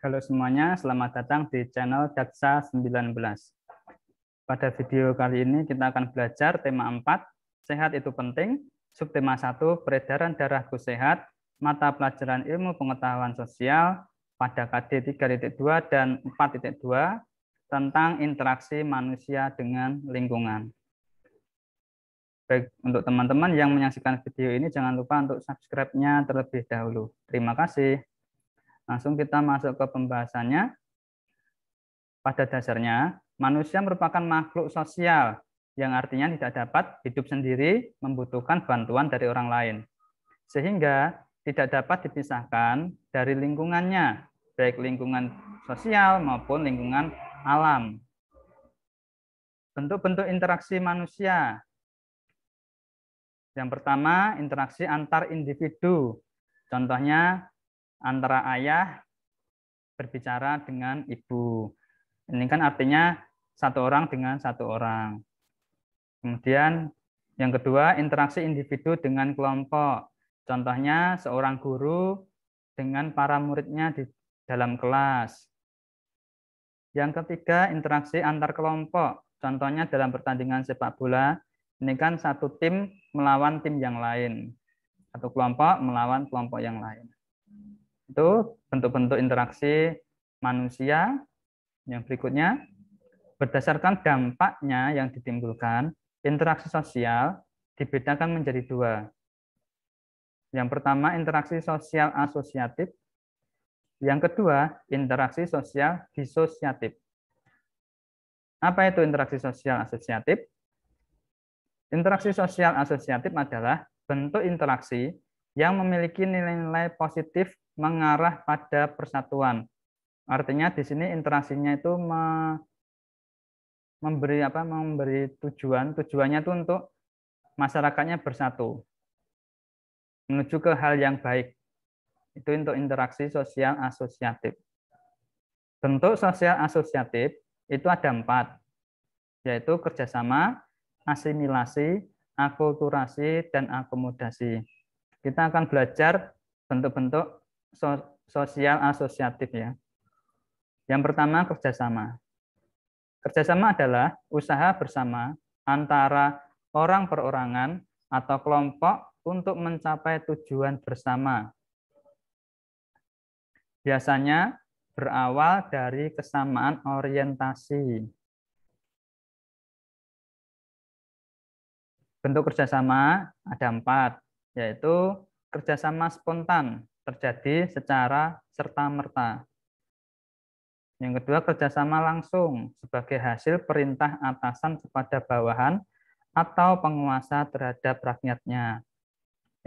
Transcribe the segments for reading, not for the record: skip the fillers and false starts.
Halo semuanya, selamat datang di channel Daksa 19. Pada video kali ini kita akan belajar tema 4, sehat itu penting, subtema 1, peredaran darahku sehat, mata pelajaran ilmu pengetahuan sosial pada KD 3.2 dan 4.2 tentang interaksi manusia dengan lingkungan. Baik, untuk teman-teman yang menyaksikan video ini jangan lupa untuk subscribe-nya terlebih dahulu. Terima kasih. Langsung kita masuk ke pembahasannya. Pada dasarnya, manusia merupakan makhluk sosial yang artinya tidak dapat hidup sendiri, membutuhkan bantuan dari orang lain. Sehingga tidak dapat dipisahkan dari lingkungannya, baik lingkungan sosial maupun lingkungan alam. Bentuk-bentuk interaksi manusia. Yang pertama, interaksi antar individu. Contohnya, antara ayah berbicara dengan ibu. Ini kan artinya satu orang dengan satu orang. Kemudian yang kedua, interaksi individu dengan kelompok. Contohnya seorang guru dengan para muridnya di dalam kelas. Yang ketiga, interaksi antar kelompok. Contohnya dalam pertandingan sepak bola, ini kan satu tim melawan tim yang lain. Satu kelompok melawan kelompok yang lain. Itu bentuk-bentuk interaksi manusia. Yang berikutnya, berdasarkan dampaknya yang ditimbulkan, interaksi sosial dibedakan menjadi dua. Yang pertama, interaksi sosial asosiatif. Yang kedua, interaksi sosial disosiatif. Apa itu interaksi sosial asosiatif? Interaksi sosial asosiatif adalah bentuk interaksi yang memiliki nilai-nilai positif mengarah pada persatuan. Artinya di sini interaksinya itu memberi tujuannya itu untuk masyarakatnya bersatu menuju ke hal yang baik. Itu untuk interaksi sosial asosiatif. Bentuk sosial asosiatif itu ada 4, yaitu kerjasama, asimilasi, akulturasi, dan akomodasi. Kita akan belajar bentuk-bentuk sosial asosiatif ya. Yang pertama, kerjasama. Kerjasama adalah usaha bersama antara orang perorangan atau kelompok untuk mencapai tujuan bersama. Biasanya berawal dari kesamaan orientasi. Bentuk kerjasama ada 4, yaitu kerjasama spontan, terjadi secara serta-merta. Yang kedua, kerjasama langsung sebagai hasil perintah atasan kepada bawahan atau penguasa terhadap rakyatnya.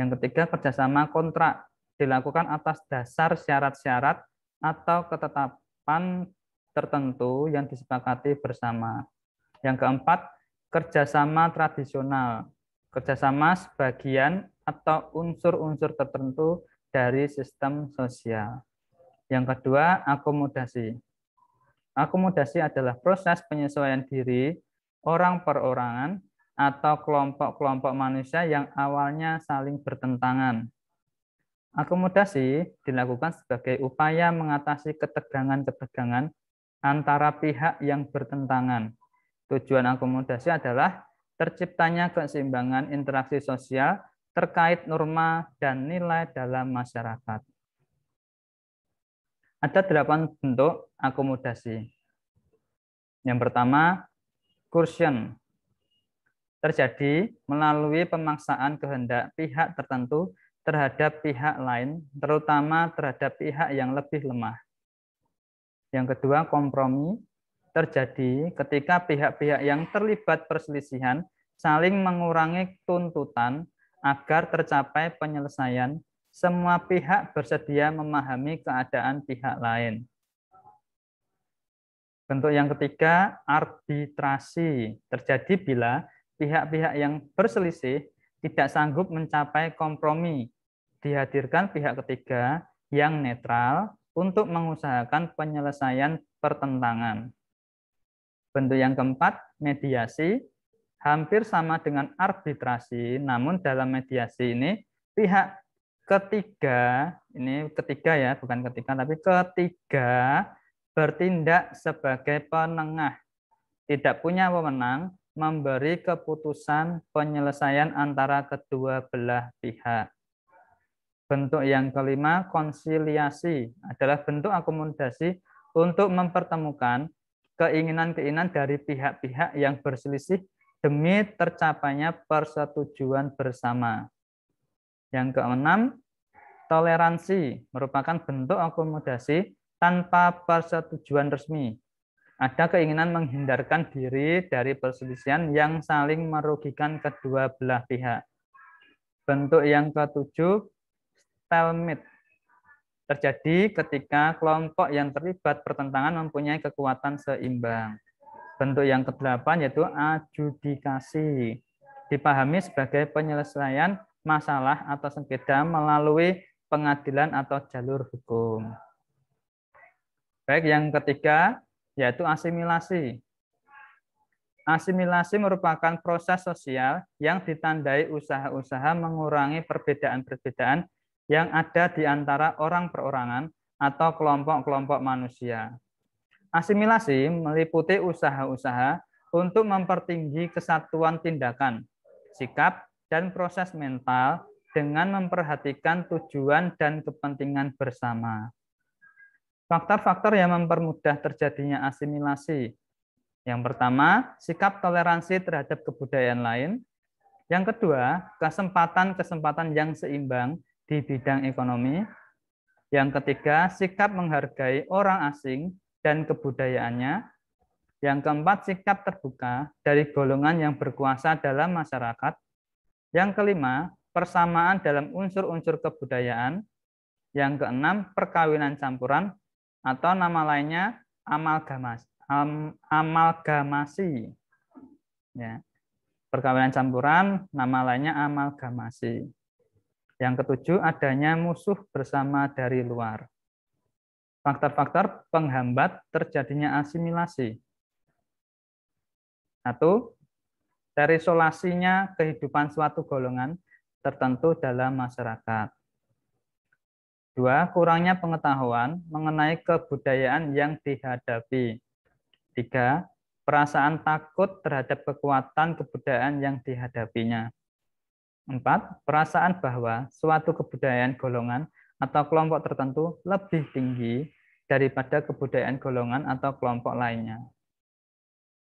Yang ketiga, kerjasama kontrak dilakukan atas dasar syarat-syarat atau ketetapan tertentu yang disepakati bersama. Yang keempat, kerjasama tradisional, kerjasama sebagian atau unsur-unsur tertentu dari sistem sosial. Yang kedua, akomodasi. Akomodasi adalah proses penyesuaian diri orang perorangan atau kelompok-kelompok manusia yang awalnya saling bertentangan. Akomodasi dilakukan sebagai upaya mengatasi ketegangan-ketegangan antara pihak yang bertentangan. Tujuan akomodasi adalah terciptanya keseimbangan interaksi sosial terkait norma dan nilai dalam masyarakat. Ada 8 bentuk akomodasi. Yang pertama, coercion. Terjadi melalui pemaksaan kehendak pihak tertentu terhadap pihak lain, terutama terhadap pihak yang lebih lemah. Yang kedua, kompromi. Terjadi ketika pihak-pihak yang terlibat perselisihan saling mengurangi tuntutan agar tercapai penyelesaian. Semua pihak bersedia memahami keadaan pihak lain. Bentuk yang ketiga, arbitrasi. Terjadi bila pihak-pihak yang berselisih tidak sanggup mencapai kompromi. Dihadirkan pihak ketiga yang netral untuk mengusahakan penyelesaian pertentangan. Bentuk yang keempat, mediasi. Hampir sama dengan arbitrasi, namun dalam mediasi ini pihak ketiga, ini ketiga ya, bukan ketiga, tapi ketiga bertindak sebagai penengah, tidak punya wewenang memberi keputusan penyelesaian antara kedua belah pihak. Bentuk yang kelima, konsiliasi, adalah bentuk akomodasi untuk mempertemukan keinginan-keinginan dari pihak-pihak yang berselisih demi tercapainya persetujuan bersama. Yang keenam, toleransi, merupakan bentuk akomodasi tanpa persetujuan resmi. Ada keinginan menghindarkan diri dari perselisihan yang saling merugikan kedua belah pihak. Bentuk yang ketujuh, stalemate, terjadi ketika kelompok yang terlibat pertentangan mempunyai kekuatan seimbang. Bentuk yang kedelapan yaitu adjudikasi, dipahami sebagai penyelesaian masalah atau sengketa melalui pengadilan atau jalur hukum. Baik, yang ketiga yaitu asimilasi. Asimilasi merupakan proses sosial yang ditandai usaha-usaha mengurangi perbedaan-perbedaan yang ada di antara orang perorangan atau kelompok-kelompok manusia. Asimilasi meliputi usaha-usaha untuk mempertinggi kesatuan tindakan, sikap, dan proses mental dengan memperhatikan tujuan dan kepentingan bersama. Faktor-faktor yang mempermudah terjadinya asimilasi. Yang pertama, sikap toleransi terhadap kebudayaan lain. Yang kedua, kesempatan-kesempatan yang seimbang di bidang ekonomi. Yang ketiga, sikap menghargai orang asing dan kebudayaannya. Yang keempat, sikap terbuka dari golongan yang berkuasa dalam masyarakat. Yang kelima, persamaan dalam unsur-unsur kebudayaan. Yang keenam, perkawinan campuran atau nama lainnya amalgamasi. Ya. Perkawinan campuran, nama lainnya amalgamasi. Yang ketujuh, adanya musuh bersama dari luar. Faktor-faktor penghambat terjadinya asimilasi. 1. Terisolasinya kehidupan suatu golongan tertentu dalam masyarakat. 2. Kurangnya pengetahuan mengenai kebudayaan yang dihadapi. 3. Perasaan takut terhadap kekuatan kebudayaan yang dihadapinya. 4. Perasaan bahwa suatu kebudayaan golongan atau kelompok tertentu lebih tinggi daripada kebudayaan golongan atau kelompok lainnya.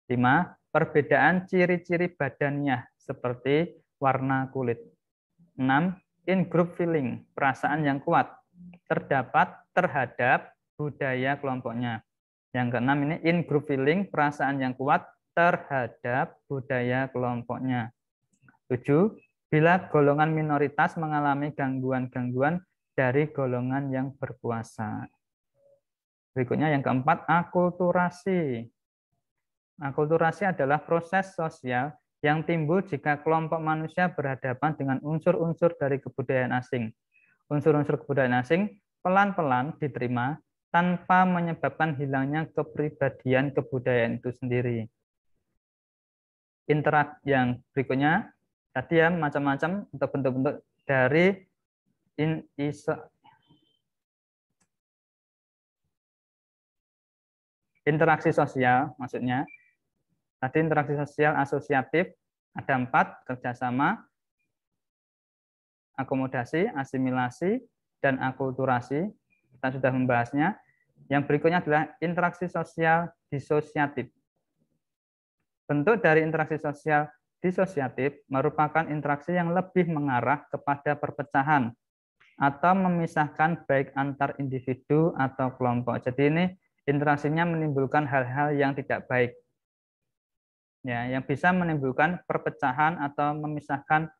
5. Perbedaan ciri-ciri badannya seperti warna kulit. 6. In-group feeling, perasaan yang kuat terdapat terhadap budaya kelompoknya. Yang keenam ini in-group feeling, perasaan yang kuat terhadap budaya kelompoknya. 7. Bila golongan minoritas mengalami gangguan-gangguan dari golongan yang berkuasa. Berikutnya yang keempat, akulturasi. Akulturasi adalah proses sosial yang timbul jika kelompok manusia berhadapan dengan unsur-unsur dari kebudayaan asing. Unsur-unsur kebudayaan asing pelan-pelan diterima tanpa menyebabkan hilangnya kepribadian kebudayaan itu sendiri. Yang berikutnya, tadi ya macam-macam untuk bentuk-bentuk dari interaksi sosial, maksudnya. Tadi interaksi sosial asosiatif, ada 4, kerjasama, akomodasi, asimilasi, dan akulturasi. Kita sudah membahasnya. Yang berikutnya adalah interaksi sosial disosiatif. Bentuk dari interaksi sosial disosiatif merupakan interaksi yang lebih mengarah kepada perpecahan atau memisahkan baik antar individu atau kelompok. Jadi ini interaksinya menimbulkan hal-hal yang tidak baik. Ya, yang bisa menimbulkan perpecahan atau memisahkan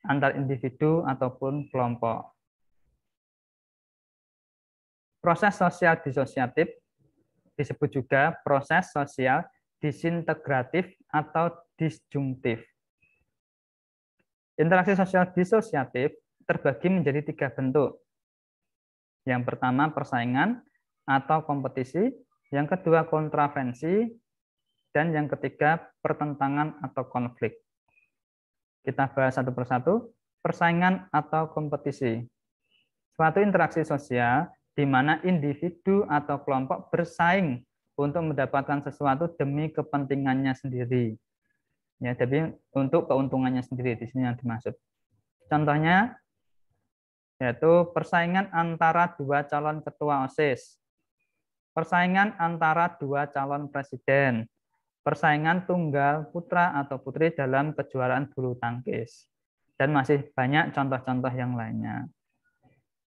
antar individu ataupun kelompok. Proses sosial disosiatif disebut juga proses sosial disintegratif atau disjungtif. Interaksi sosial disosiatif terbagi menjadi 3 bentuk. Yang pertama persaingan atau kompetisi, yang kedua kontravensi, dan yang ketiga pertentangan atau konflik. Kita bahas satu persatu. Persaingan atau kompetisi. suatu interaksi sosial di mana individu atau kelompok bersaing untuk mendapatkan sesuatu demi kepentingannya sendiri. Ya, jadi untuk keuntungannya sendiri di sini yang dimaksud. Contohnya yaitu persaingan antara dua calon ketua OSIS, persaingan antara dua calon presiden, persaingan tunggal putra atau putri dalam kejuaraan bulu tangkis, dan masih banyak contoh-contoh yang lainnya.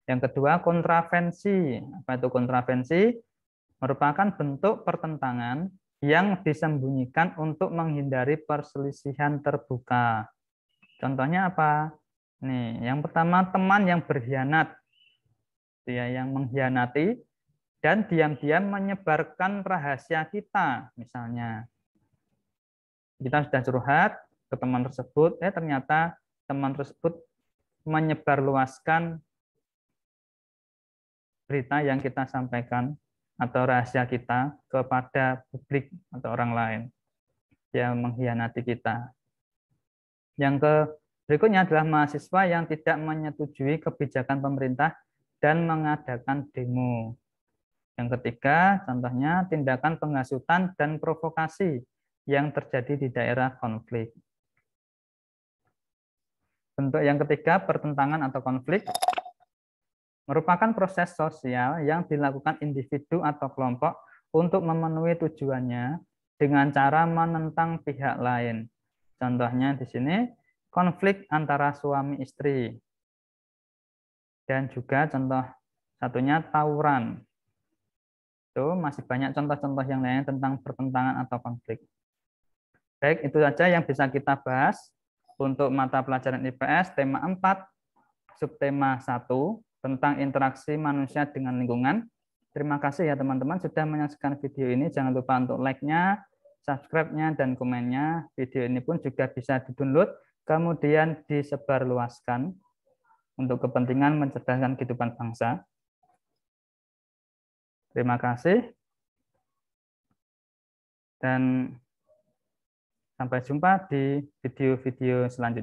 Yang kedua, kontravensi. Apa itu kontravensi? Merupakan bentuk pertentangan yang disembunyikan untuk menghindari perselisihan terbuka. Contohnya apa? Nih, yang pertama teman yang berkhianat, dia yang mengkhianati dan diam-diam menyebarkan rahasia kita, misalnya. Kita sudah curhat ke teman tersebut, ternyata teman tersebut menyebarluaskan berita yang kita sampaikan atau rahasia kita kepada publik atau orang lain yang mengkhianati kita. Yang berikutnya adalah mahasiswa yang tidak menyetujui kebijakan pemerintah dan mengadakan demo. Yang ketiga, contohnya tindakan penghasutan dan provokasi yang terjadi di daerah konflik. Bentuk yang ketiga, pertentangan atau konflik, merupakan proses sosial yang dilakukan individu atau kelompok untuk memenuhi tujuannya dengan cara menentang pihak lain. Contohnya di sini konflik antara suami istri. Dan juga contoh satunya tawuran. Itu masih banyak contoh-contoh yang lain tentang pertentangan atau konflik. Baik, itu saja yang bisa kita bahas untuk mata pelajaran IPS tema 4, subtema 1 tentang interaksi manusia dengan lingkungan. Terima kasih ya teman-teman sudah menyaksikan video ini. Jangan lupa untuk like-nya, subscribe-nya, dan komennya. Video ini pun juga bisa di-download, kemudian disebarluaskan untuk kepentingan mencerdaskan kehidupan bangsa. Terima kasih. Dan sampai jumpa di video-video selanjutnya.